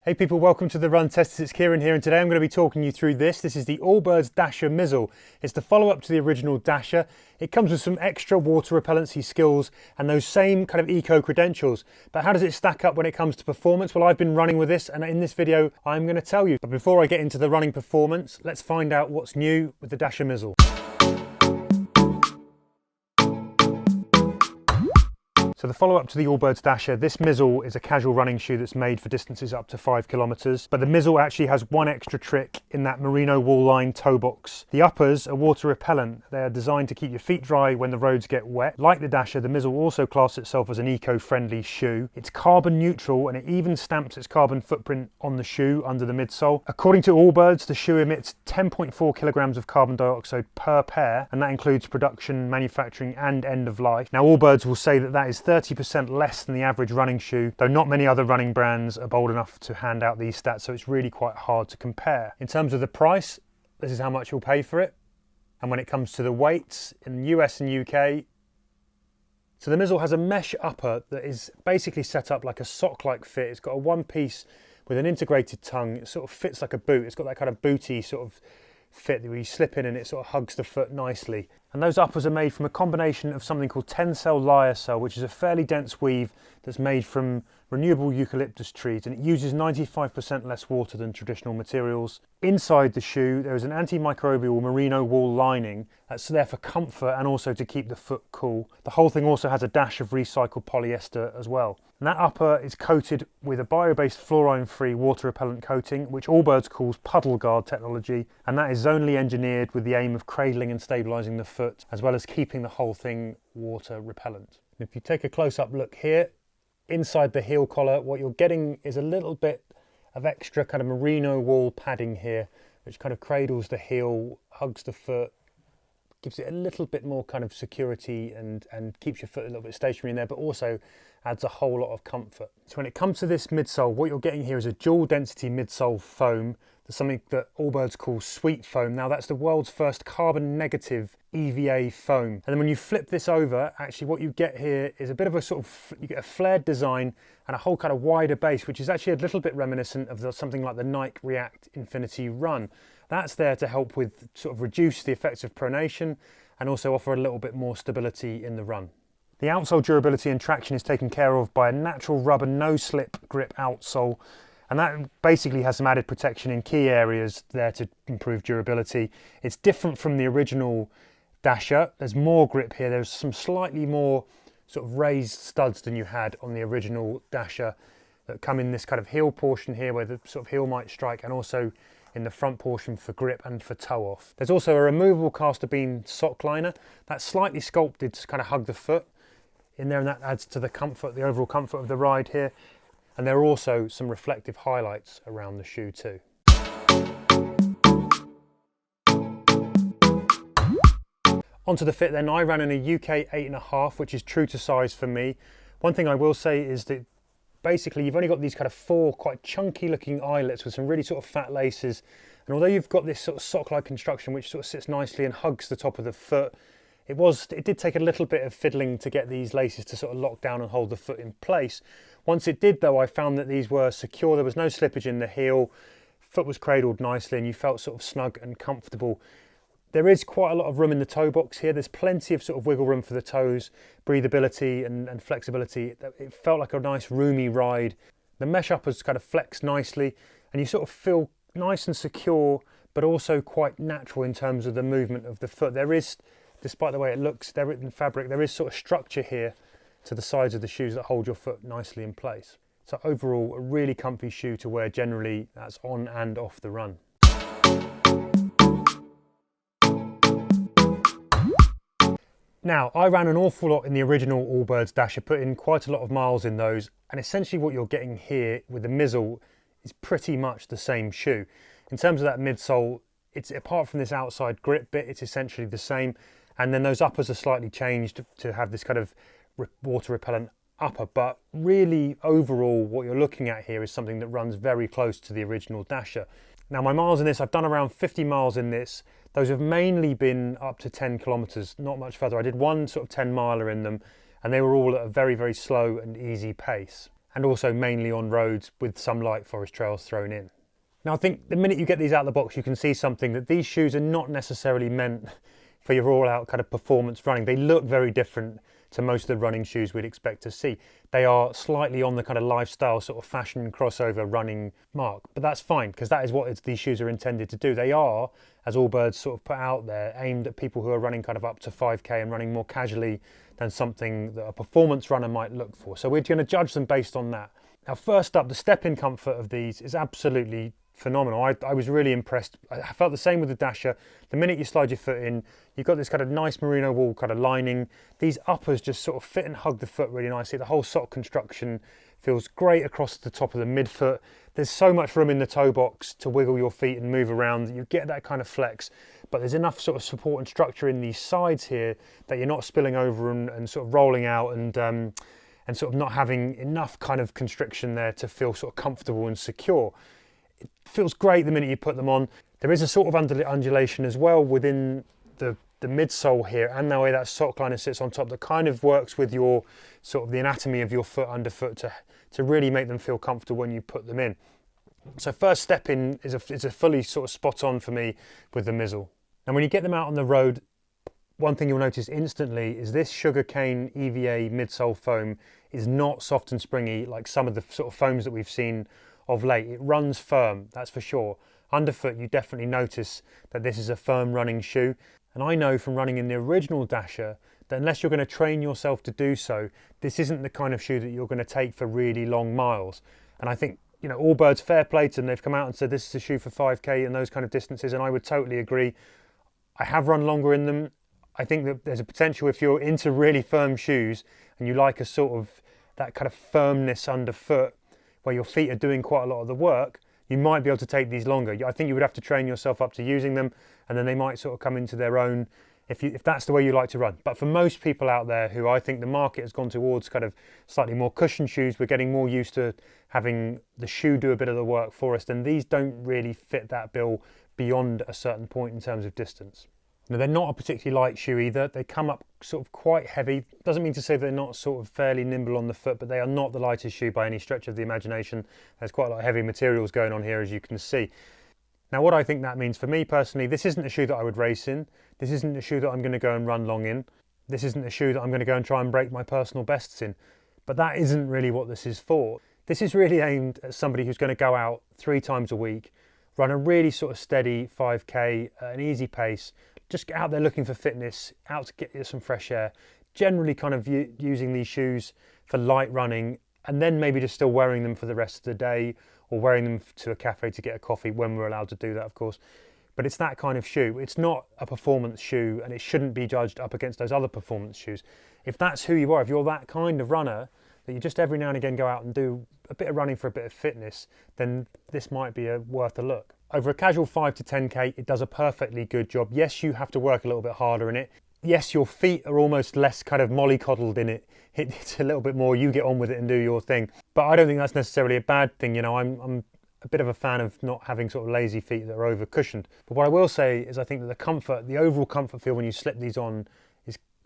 Hey people, welcome to the Run Testers. It's Kieran here, and today I'm going to be talking you through this. This is the Allbirds Dasher Mizzle. It's the follow-up to the original Dasher. It comes with some extra water repellency skills and those same kind of eco credentials. But how does it stack up when it comes to performance? Well, I've been running with this, and in this video I'm going to tell you. But before I get into the running performance, let's find out what's new with the Dasher Mizzle. So the follow-up to the Allbirds Dasher, this Mizzle is a casual running shoe that's made for distances up to 5 kilometers. But the Mizzle actually has one extra trick in that Merino wool-lined toe box. The uppers are water repellent. They are designed to keep your feet dry when the roads get wet. Like the Dasher, the Mizzle also classes itself as an eco-friendly shoe. It's carbon neutral, and it even stamps its carbon footprint on the shoe under the midsole. According to Allbirds, the shoe emits 10.4 kilograms of carbon dioxide per pair, and that includes production, manufacturing and end of life. Now Allbirds will say that is 30% less than the average running shoe, though not many other running brands are bold enough to hand out these stats, so it's really quite hard to compare. In terms of the price, this is how much you'll pay for it. And when it comes to the weights in the US and UK, so the Mizzle has a mesh upper that is basically set up like a sock-like fit. It's got a one piece with an integrated tongue. It sort of fits like a boot. It's got that kind of booty sort of fit where you slip in and it sort of hugs the foot nicely. And those uppers are made from a combination of something called tensile lyocell, which is a fairly dense weave that's made from renewable eucalyptus trees, and it uses 95% less water than traditional materials. Inside the shoe there is an antimicrobial merino wool lining that's there for comfort and also to keep the foot cool. The whole thing also has a dash of recycled polyester as well. And that upper is coated with a bio-based fluorine-free water repellent coating, which Allbirds calls puddle guard technology, and that is zonally engineered with the aim of cradling and stabilising the foot, as well as keeping the whole thing water repellent. And if you take a close-up look here, inside the heel collar, what you're getting is a little bit of extra kind of merino wool padding here, which kind of cradles the heel, hugs the foot, gives it a little bit more kind of security and keeps your foot a little bit stationary in there, but also adds a whole lot of comfort. So when it comes to this midsole, what you're getting here is a dual density midsole foam. There's something that Allbirds calls sweet foam. Now that's the world's first carbon negative EVA foam. And then when you flip this over, actually what you get here is a bit of a sort of, you get a flared design and a whole kind of wider base, which is actually a little bit reminiscent of something like the Nike React Infinity Run. That's there to help with sort of reduce the effects of pronation and also offer a little bit more stability in the run. The outsole durability and traction is taken care of by a natural rubber no-slip grip outsole, and that basically has some added protection in key areas there to improve durability. It's different from the original Dasher. There's more grip here. There's some slightly more sort of raised studs than you had on the original Dasher that come in this kind of heel portion here where the sort of heel might strike, and also in the front portion for grip and for toe off. There's also a removable caster beam sock liner that's slightly sculpted to kind of hug the foot in there, and that adds to the comfort, the overall comfort of the ride here. And there are also some reflective highlights around the shoe too. Onto the fit then. I ran in a UK 8.5, which is true to size for me. One thing I will say is that basically you've only got these kind of four quite chunky looking eyelets with some really sort of fat laces, and although you've got this sort of sock-like construction which sort of sits nicely and hugs the top of the foot, it did take a little bit of fiddling to get these laces to sort of lock down and hold the foot in place. Once it did though, I found that these were secure. There was no slippage in the heel, foot was cradled nicely, and you felt sort of snug and comfortable. There is quite a lot of room in the toe box here. There's plenty of sort of wiggle room for the toes, breathability and flexibility. It felt like a nice roomy ride. The mesh uppers kind of flex nicely, and you sort of feel nice and secure, but also quite natural in terms of the movement of the foot. There is, despite the way it looks, there in fabric, there is sort of structure here to the sides of the shoes that hold your foot nicely in place. So overall, a really comfy shoe to wear generally, that's on and off the run. Now, I ran an awful lot in the original Allbirds Dasher, put in quite a lot of miles in those, and essentially what you're getting here with the Mizzle is pretty much the same shoe. In terms of that midsole, it's apart from this outside grip bit, it's essentially the same, and then those uppers are slightly changed to have this kind of water repellent upper, but really overall what you're looking at here is something that runs very close to the original Dasher. Now my miles in this, I've done around 50 miles in this. Those have mainly been up to 10 kilometers, not much further. I did one sort of 10 miler in them, and they were all at a very, very slow and easy pace. and also mainly on roads with some light forest trails thrown in. Now I think the minute you get these out of the box, you can see something, that these shoes are not necessarily meant for your all-out kind of performance running. They look very different to most of the running shoes we'd expect to see. They are slightly on the kind of lifestyle sort of fashion crossover running mark, but that's fine, because that is what these shoes are intended to do. They are, as Allbirds sort of put out there, aimed at people who are running kind of up to 5k and running more casually than something that a performance runner might look for. So we're going to judge them based on that. Now first up, the step-in comfort of these is absolutely phenomenal. I was really impressed. I felt the same with the Dasher. The minute you slide your foot in, you've got this kind of nice merino wool kind of lining. These uppers just sort of fit and hug the foot really nicely. The whole sock construction feels great across the top of the midfoot. There's so much room in the toe box to wiggle your feet and move around. You get that kind of flex, but there's enough sort of support and structure in these sides here that you're not spilling over and sort of rolling out and sort of not having enough kind of constriction there to feel sort of comfortable and secure. It feels great the minute you put them on. There is a sort of undulation as well within the midsole here, and the way that sock liner sits on top, that kind of works with your sort of the anatomy of your foot underfoot to really make them feel comfortable when you put them in. So first step in is a fully sort of spot on for me with the Mizzle. And when you get them out on the road, one thing you'll notice instantly is this sugarcane EVA midsole foam is not soft and springy like some of the sort of foams that we've seen of late. It runs firm, that's for sure. Underfoot, you definitely notice that this is a firm running shoe. And I know from running in the original Dasher that unless you're going to train yourself to do so, this isn't the kind of shoe that you're going to take for really long miles. And I think, you know, Allbirds, fair play to them, they've come out and said this is a shoe for 5k and those kind of distances, and I would totally agree. I have run longer in them. I think that there's a potential, if you're into really firm shoes and you like a sort of that kind of firmness underfoot where your feet are doing quite a lot of the work, you might be able to take these longer. I think you would have to train yourself up to using them, and then they might sort of come into their own if that's the way you like to run. But for most people out there who I think the market has gone towards kind of slightly more cushioned shoes, we're getting more used to having the shoe do a bit of the work for us, then these don't really fit that bill beyond a certain point in terms of distance. Now, they're not a particularly light shoe either. They come up sort of quite heavy. Doesn't mean to say they're not sort of fairly nimble on the foot, but they are not the lightest shoe by any stretch of the imagination. There's quite a lot of heavy materials going on here, as you can see. Now, what I think that means for me personally, this isn't a shoe that I would race in. This isn't a shoe that I'm going to go and run long in. This isn't a shoe that I'm going to go and try and break my personal bests in. But that isn't really what this is for. This is really aimed at somebody who's going to go out 3 times a week, run a really sort of steady 5k at an easy pace, just get out there looking for fitness, out to get some fresh air, generally kind of using these shoes for light running, and then maybe just still wearing them for the rest of the day, or wearing them to a cafe to get a coffee when we're allowed to do that, of course. But it's that kind of shoe. It's not a performance shoe, and it shouldn't be judged up against those other performance shoes. If that's who you are, if you're that kind of runner, that you just every now and again go out and do a bit of running for a bit of fitness, then this might be worth a look. Over a casual 5 to 10k, it does a perfectly good job. Yes, you have to work a little bit harder in it. Yes, your feet are almost less kind of mollycoddled in it. It's a little bit more, you get on with it and do your thing. But I don't think that's necessarily a bad thing. You know, I'm a bit of a fan of not having sort of lazy feet that are over cushioned. But what I will say is I think that the comfort, the overall comfort feel when you slip these on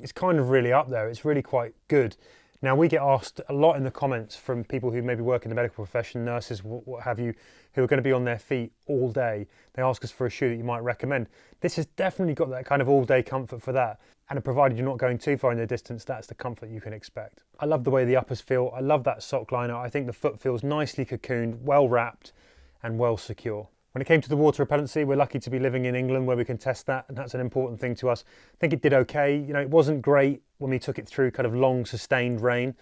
is kind of really up there. It's really quite good. Now, we get asked a lot in the comments from people who maybe work in the medical profession, nurses, what have you, who are going to be on their feet all day. They ask us for a shoe that you might recommend. This has definitely got that kind of all-day comfort for that. And provided you're not going too far in the distance, that's the comfort you can expect. I love the way the uppers feel. I love that sock liner. I think the foot feels nicely cocooned, well wrapped, and well secure. When it came to the water repellency, we're lucky to be living in England where we can test that, and that's an important thing to us. I think it did okay. You know, it wasn't great when we took it through kind of long sustained rain.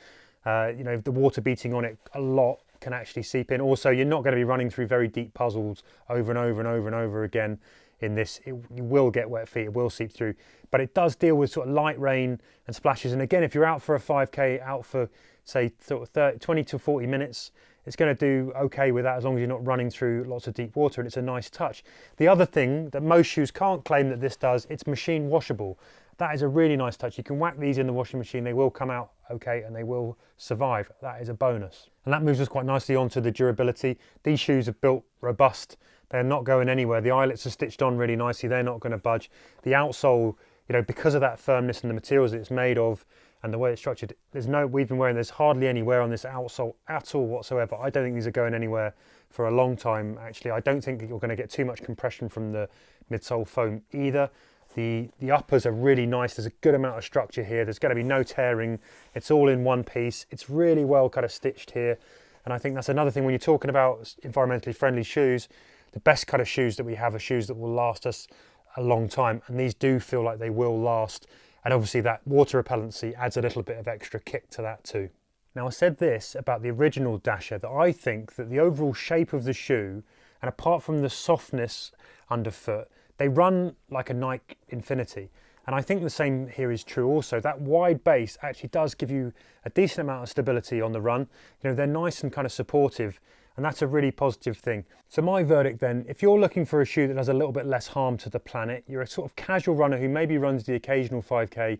You know, the water beating on it a lot can actually seep in. Also, you're not going to be running through very deep puzzles over and over and over and over again in this. You will get wet feet, it will seep through. But it does deal with sort of light rain and splashes. And again, if you're out for a 5k, out for say sort of 20 to 40 minutes, it's going to do okay with that as long as you're not running through lots of deep water, and it's a nice touch. The other thing that most shoes can't claim that this does, it's machine washable. That is a really nice touch. You can whack these in the washing machine, they will come out okay and they will survive. That is a bonus. And that moves us quite nicely onto the durability. These shoes are built robust. They're not going anywhere. The eyelets are stitched on really nicely. They're not going to budge. The outsole, you know, because of that firmness and the materials that it's made of, and the way it's structured, we've been wearing, there's hardly any wear on this outsole at all whatsoever. I don't think these are going anywhere for a long time, actually. I don't think that you're going to get too much compression from the midsole foam either. The uppers are really nice. There's a good amount of structure here. There's going to be no tearing. It's all in one piece. It's really well kind of stitched here. And I think that's another thing when you're talking about environmentally friendly shoes, the best kind of shoes that we have are shoes that will last us a long time. And these do feel like they will last. And obviously that water repellency adds a little bit of extra kick to that too. Now, I said this about the original Dasher, that I think that the overall shape of the shoe, and apart from the softness underfoot, they run like a Nike Infinity. And I think the same here is true also. That wide base actually does give you a decent amount of stability on the run. You know, they're nice and kind of supportive, and that's a really positive thing. So my verdict then, if you're looking for a shoe that does a little bit less harm to the planet, you're a sort of casual runner who maybe runs the occasional 5K,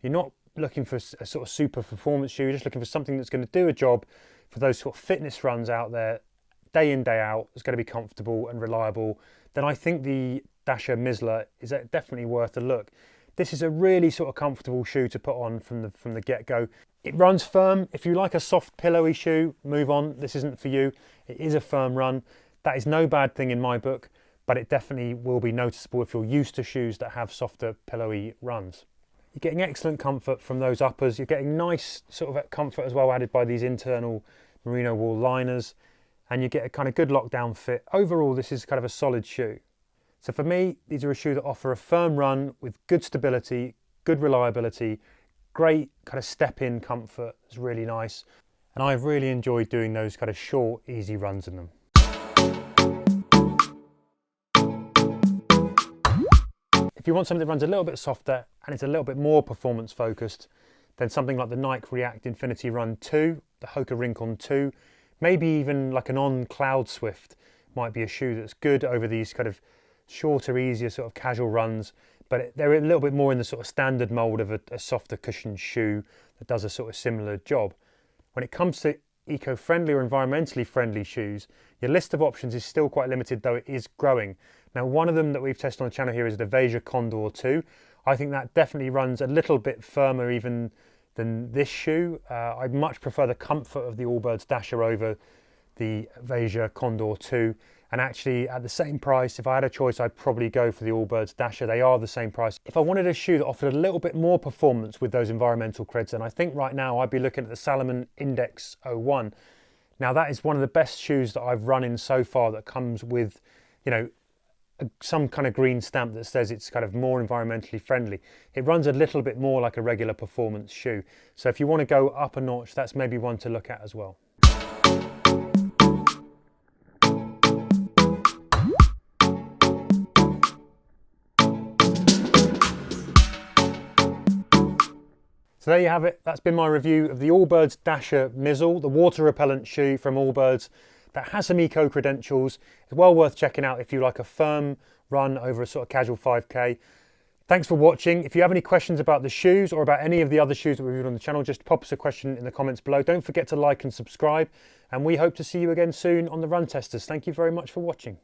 you're not looking for a sort of super performance shoe, you're just looking for something that's going to do a job for those sort of fitness runs out there, day in, day out, it's going to be comfortable and reliable, then I think the Dasher Mizzle is definitely worth a look. This is a really sort of comfortable shoe to put on from the get-go. It runs firm. If you like a soft pillowy shoe, move on. This isn't for you. It is a firm run. That is no bad thing in my book, but it definitely will be noticeable if you're used to shoes that have softer pillowy runs. You're getting excellent comfort from those uppers. You're getting nice sort of comfort as well added by these internal merino wool liners, and you get a kind of good lockdown fit. Overall, this is kind of a solid shoe. So for me, these are a shoe that offer a firm run with good stability, good reliability, great kind of step-in comfort. It's really nice. And I've really enjoyed doing those kind of short, easy runs in them. If you want something that runs a little bit softer and it's a little bit more performance focused, then something like the Nike React Infinity Run 2, the Hoka Rincon 2, maybe even like an On Cloud Swift might be a shoe that's good over these kind of shorter, easier sort of casual runs, but they're a little bit more in the sort of standard mold of a softer cushioned shoe that does a sort of similar job. When it comes to eco-friendly or environmentally friendly shoes, your list of options is still quite limited, though it is growing. Now, one of them that we've tested on the channel here is the Veja Condor 2. I think that definitely runs a little bit firmer even than this shoe. I'd much prefer the comfort of the Allbirds Dasher over the Veja Condor 2. And actually, at the same price, if I had a choice, I'd probably go for the Allbirds Dasher. They are the same price. If I wanted a shoe that offered a little bit more performance with those environmental creds, then I think right now I'd be looking at the Salomon Index.01. Now, that is one of the best shoes that I've run in so far that comes with, you know, some kind of green stamp that says it's kind of more environmentally friendly. It runs a little bit more like a regular performance shoe. So if you want to go up a notch, that's maybe one to look at as well. So there you have it. That's been my review of the Allbirds Dasher Mizzle, the water repellent shoe from Allbirds that has some eco credentials. It's well worth checking out if you like a firm run over a sort of casual 5K. Thanks for watching. If you have any questions about the shoes or about any of the other shoes that we've reviewed on the channel, just pop us a question in the comments below. Don't forget to like and subscribe, and we hope to see you again soon on the Run Testers. Thank you very much for watching.